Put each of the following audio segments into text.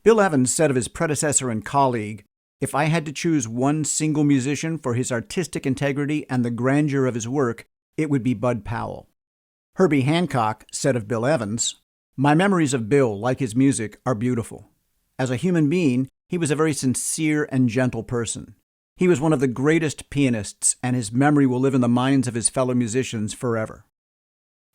Bill Evans said of his predecessor and colleague, "If I had to choose one single musician for his artistic integrity and the grandeur of his work, it would be Bud Powell." Herbie Hancock said of Bill Evans, "My memories of Bill, like his music, are beautiful. As a human being, he was a very sincere and gentle person. He was one of the greatest pianists, and his memory will live in the minds of his fellow musicians forever."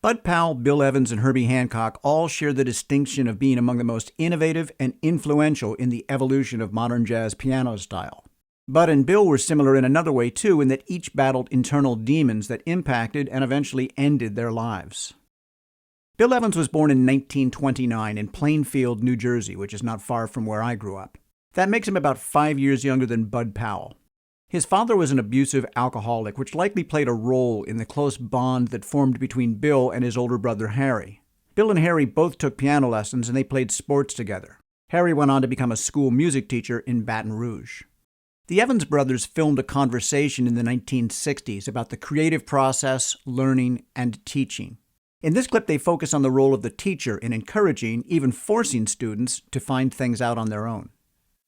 Bud Powell, Bill Evans, and Herbie Hancock all share the distinction of being among the most innovative and influential in the evolution of modern jazz piano style. Bud and Bill were similar in another way, too, in that each battled internal demons that impacted and eventually ended their lives. Bill Evans was born in 1929 in Plainfield, New Jersey, which is not far from where I grew up. That makes him about 5 years younger than Bud Powell. His father was an abusive alcoholic, which likely played a role in the close bond that formed between Bill and his older brother Harry. Bill and Harry both took piano lessons and they played sports together. Harry went on to become a school music teacher in Baton Rouge. The Evans brothers filmed a conversation in the 1960s about the creative process, learning, and teaching. In this clip, they focus on the role of the teacher in encouraging, even forcing students to find things out on their own.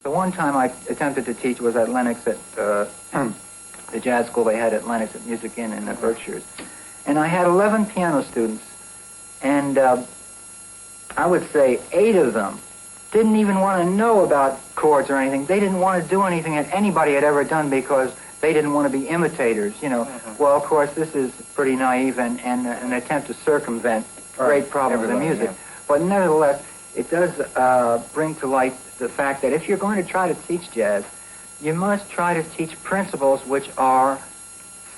The one time I attempted to teach was at Lenox at the jazz school they had at Lenox at Music Inn in the Berkshires. And I had 11 piano students, and I would say 8 of them didn't even want to know about chords or anything. They didn't want to do anything that anybody had ever done because they didn't want to be imitators, you know. Well, of course, this is pretty naive and an attempt to circumvent great problems in music. Yeah. But nevertheless, it does bring to light the fact that if you're going to try to teach jazz, you must try to teach principles which are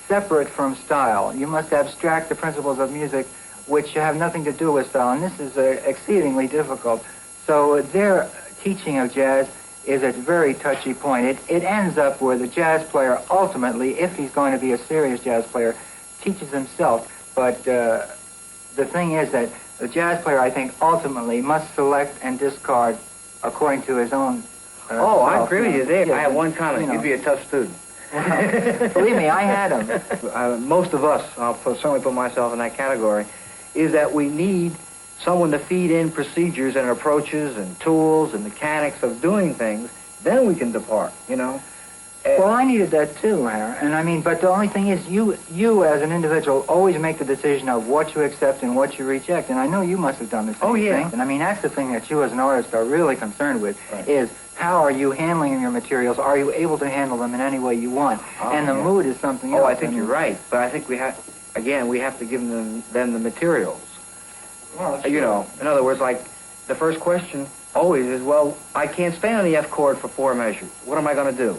separate from style. You must abstract the principles of music which have nothing to do with style, and this is exceedingly difficult. So their teaching of jazz is a very touchy point. It ends up where the jazz player ultimately, if he's going to be a serious jazz player, teaches himself. But the thing is that the jazz player, I think, ultimately must select and discard according to his own I agree with you there. Yeah, I have one comment. You'd be a tough student. Believe me, I had them. Most of us, I'll certainly put myself in that category, is that we need someone to feed in procedures and approaches and tools and mechanics of doing things. Then we can depart, you know. Well, I needed that too, Harry. And I mean, but the only thing is, you as an individual always make the decision of what you accept and what you reject. And I know you must have done the same thing. And I mean, that's the thing that you as an artist are really concerned with, is how are you handling your materials? Are you able to handle them in any way you want? And the mood is something else. Oh, I think you're right. But I think we have to give them the materials. Well, sure. You know, in other words, like, the first question always is, well, I can't stay on the F chord for 4 measures. What am I going to do?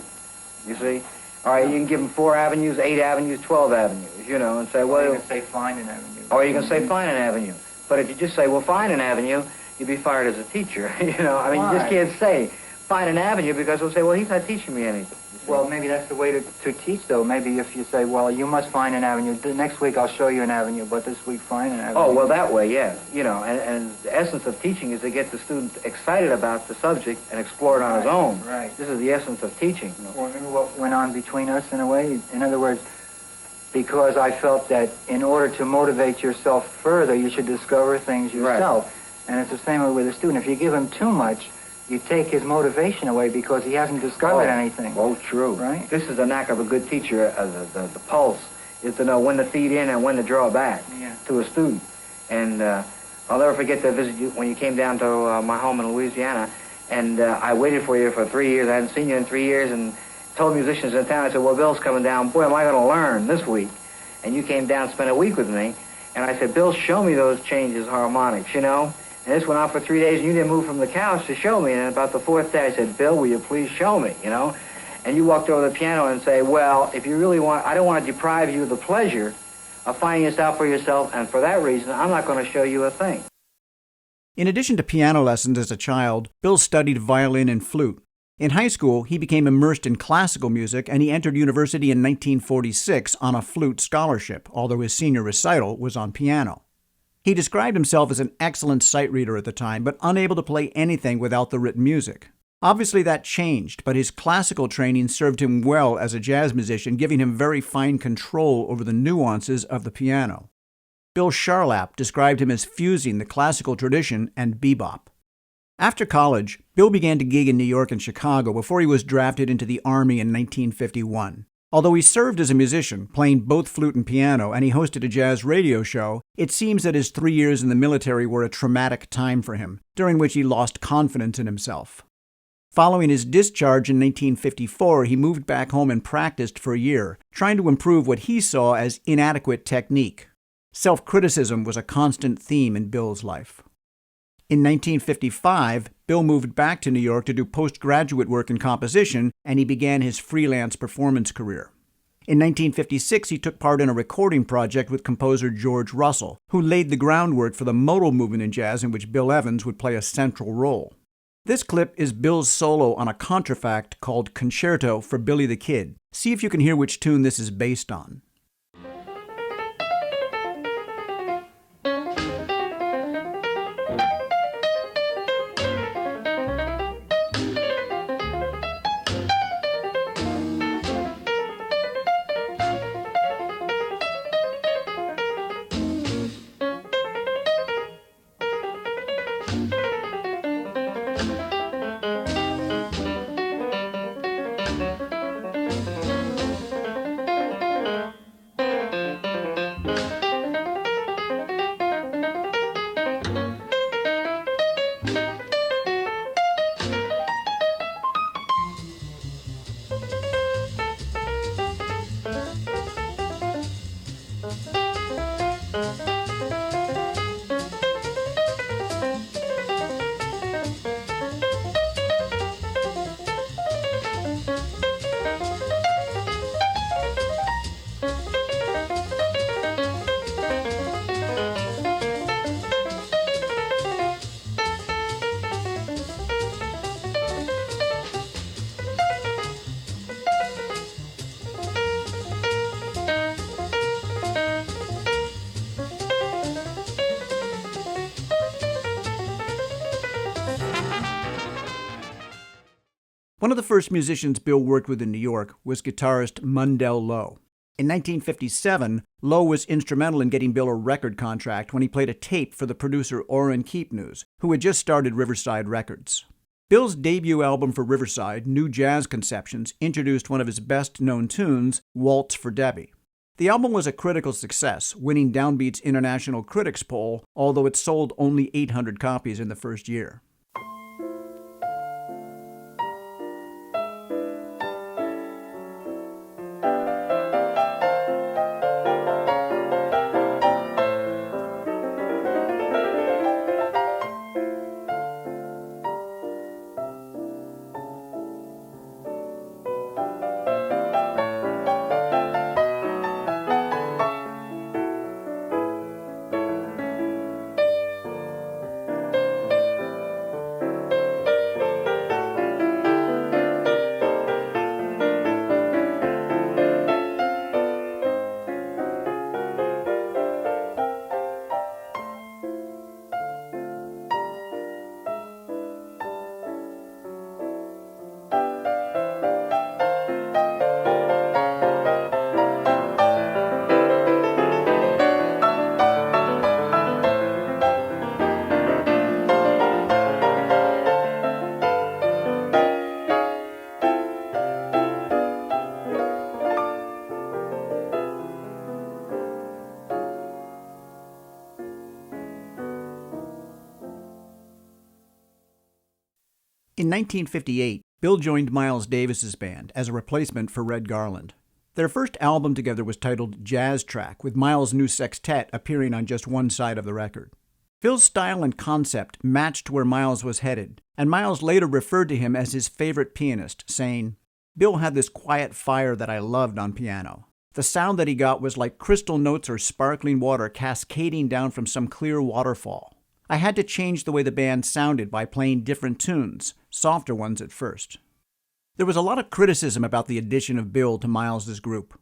You see? All right, you can give them 4 avenues, 8 avenues, 12 avenues, you know, and say, well... Or you can say find an avenue. Or you can say find an avenue. But if you just say, well, find an avenue, you'd be fired as a teacher, you know? I mean, you just can't say find an avenue because they'll say, well, he's not teaching me anything. Well, maybe that's the way to teach, though. Maybe if you say, well, you must find an avenue. The next week I'll show you an avenue, but this week find an avenue. Oh, well, that way, yeah. You know, and the essence of teaching is to get the student excited about the subject and explore it on his own. Right. This is the essence of teaching. Well, remember what went on between us in a way? In other words, because I felt that in order to motivate yourself further, you should discover things yourself. Right. And it's the same way with a student. If you give him too much, you take his motivation away because he hasn't discovered anything. Oh, true. Right? This is the knack of a good teacher. The pulse is to know when to feed in and when to draw back to a student. And I'll never forget to visit you when you came down to my home in Louisiana. And I waited for you for 3 years. I hadn't seen you in 3 years. And told musicians in town, I said, well, Bill's coming down. Boy, am I going to learn this week. And you came down and spent a week with me. And I said, Bill, show me those changes, harmonics, you know. And this went on for 3 days, and you didn't move from the couch to show me. And about the 4th day, I said, Bill, will you please show me, you know? And you walked over to the piano and say, well, if you really want, I don't want to deprive you of the pleasure of finding this out for yourself, and for that reason, I'm not going to show you a thing. In addition to piano lessons as a child, Bill studied violin and flute. In high school, he became immersed in classical music, and he entered university in 1946 on a flute scholarship, although his senior recital was on piano. He described himself as an excellent sight reader at the time, but unable to play anything without the written music. Obviously that changed, but his classical training served him well as a jazz musician, giving him very fine control over the nuances of the piano. Bill Charlap described him as fusing the classical tradition and bebop. After college, Bill began to gig in New York and Chicago before he was drafted into the Army in 1951. Although he served as a musician, playing both flute and piano, and he hosted a jazz radio show, it seems that his 3 years in the military were a traumatic time for him, during which he lost confidence in himself. Following his discharge in 1954, he moved back home and practiced for a year, trying to improve what he saw as inadequate technique. Self-criticism was a constant theme in Bill's life. In 1955, Bill moved back to New York to do postgraduate work in composition, and he began his freelance performance career. In 1956, he took part in a recording project with composer George Russell, who laid the groundwork for the modal movement in jazz in which Bill Evans would play a central role. This clip is Bill's solo on a contrafact called Concerto for Billy the Kid. See if you can hear which tune this is based on. One of the first musicians Bill worked with in New York was guitarist Mundell Lowe. In 1957, Lowe was instrumental in getting Bill a record contract when he played a tape for the producer Orrin Keepnews, who had just started Riverside Records. Bill's debut album for Riverside, New Jazz Conceptions, introduced one of his best-known tunes, Waltz for Debbie. The album was a critical success, winning Downbeat's International Critics Poll, although it sold only 800 copies in the first year. In 1958, Bill joined Miles Davis's band as a replacement for Red Garland. Their first album together was titled Jazz Track, with Miles' new sextet appearing on just one side of the record. Bill's style and concept matched where Miles was headed, and Miles later referred to him as his favorite pianist, saying, "Bill had this quiet fire that I loved on piano. The sound that he got was like crystal notes or sparkling water cascading down from some clear waterfall. I had to change the way the band sounded by playing different tunes, softer ones at first." There was a lot of criticism about the addition of Bill to Miles's group.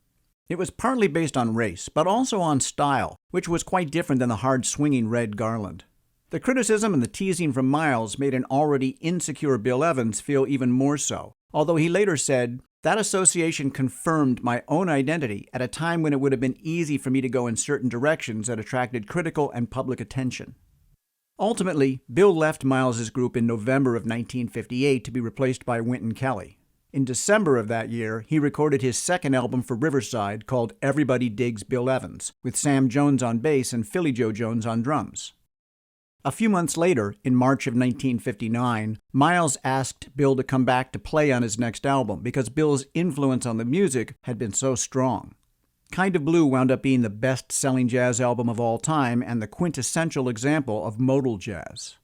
It was partly based on race, but also on style, which was quite different than the hard-swinging Red Garland. The criticism and the teasing from Miles made an already insecure Bill Evans feel even more so, although he later said, "That association confirmed my own identity at a time when it would have been easy for me to go in certain directions that attracted critical and public attention." Ultimately, Bill left Miles's group in November of 1958 to be replaced by Wynton Kelly. In December of that year, he recorded his second album for Riverside called Everybody Digs Bill Evans, with Sam Jones on bass and Philly Joe Jones on drums. A few months later, in March of 1959, Miles asked Bill to come back to play on his next album because Bill's influence on the music had been so strong. Kind of Blue wound up being the best-selling jazz album of all time and the quintessential example of modal jazz.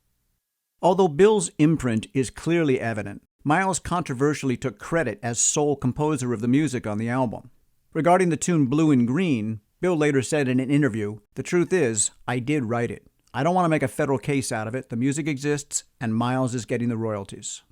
Although Bill's imprint is clearly evident, Miles controversially took credit as sole composer of the music on the album. Regarding the tune Blue and Green, Bill later said in an interview, "The truth is, I did write it. I don't want to make a federal case out of it. The music exists, and Miles is getting the royalties."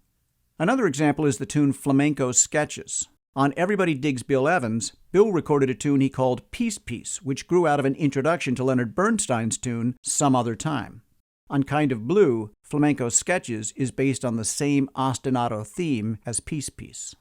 Another example is the tune Flamenco Sketches. On Everybody Digs Bill Evans, Bill recorded a tune he called Peace Piece, which grew out of an introduction to Leonard Bernstein's tune Some Other Time. On Kind of Blue, Flamenco Sketches is based on the same ostinato theme as Peace Piece.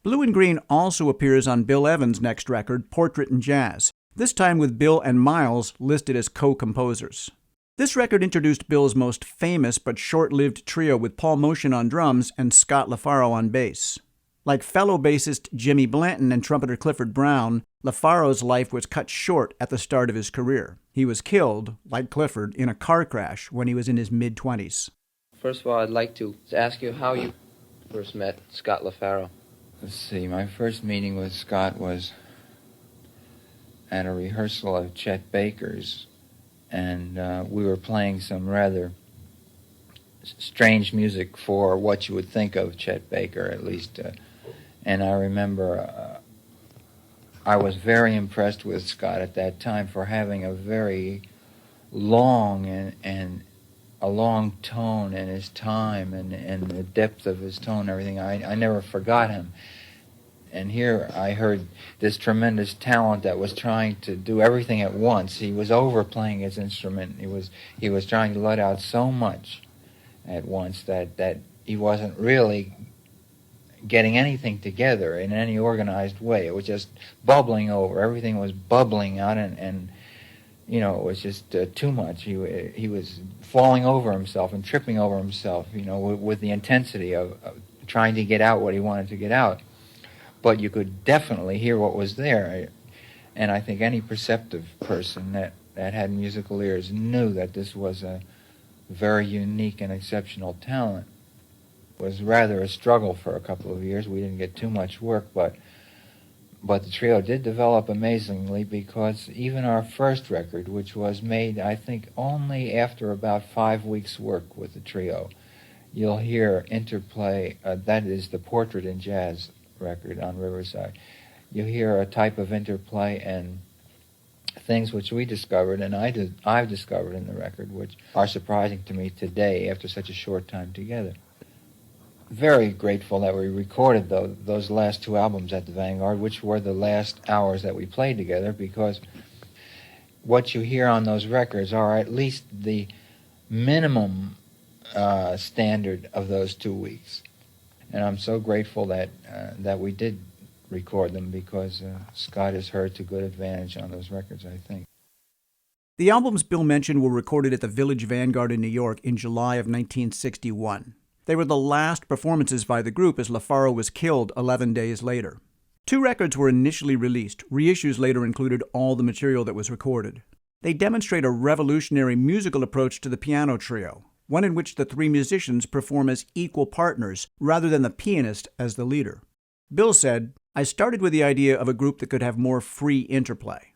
Blue and Green also appears on Bill Evans' next record, Portrait in Jazz, this time with Bill and Miles listed as co-composers. This record introduced Bill's most famous but short-lived trio with Paul Motian on drums and Scott LaFaro on bass. Like fellow bassist Jimmy Blanton and trumpeter Clifford Brown, LaFaro's life was cut short at the start of his career. He was killed, like Clifford, in a car crash when he was in his mid-20s. First of all, I'd like to ask you how you first met Scott LaFaro. Let's see, my first meeting with Scott was at a rehearsal of Chet Baker's, and we were playing some rather strange music for what you would think of Chet Baker, at least. And I remember I was very impressed with Scott at that time for having a very long and a long tone in his time and the depth of his tone and everything. I never forgot him. And here I heard this tremendous talent that was trying to do everything at once. He was overplaying his instrument. He was trying to let out so much at once that he wasn't really getting anything together in any organized way. It was just bubbling over. Everything was bubbling out, and you know, it was just too much. He was falling over himself and tripping over himself, you know, with the intensity of trying to get out what he wanted to get out. But you could definitely hear what was there. And I think any perceptive person that had musical ears knew that this was a very unique and exceptional talent. It was rather a struggle for a couple of years. We didn't get too much work, but the trio did develop amazingly, because even our first record, which was made, I think, only after about 5 weeks' work with the trio, you'll hear interplay. That is the Portrait in Jazz record on Riverside. You hear a type of interplay and things which we discovered, and I've discovered in the record, which are surprising to me today after such a short time together. Very grateful that we recorded those last 2 albums at the Vanguard, which were the last hours that we played together, because what you hear on those records are at least the minimum standard of those 2 weeks. And I'm so grateful that we did record them, because Scott is heard to good advantage on those records, I think. The albums Bill mentioned were recorded at the Village Vanguard in New York in July of 1961. They were the last performances by the group, as LaFaro was killed 11 days later. 2 records were initially released. Reissues later included all the material that was recorded. They demonstrate a revolutionary musical approach to the piano trio, one in which the 3 musicians perform as equal partners rather than the pianist as the leader. Bill said, "I started with the idea of a group that could have more free interplay.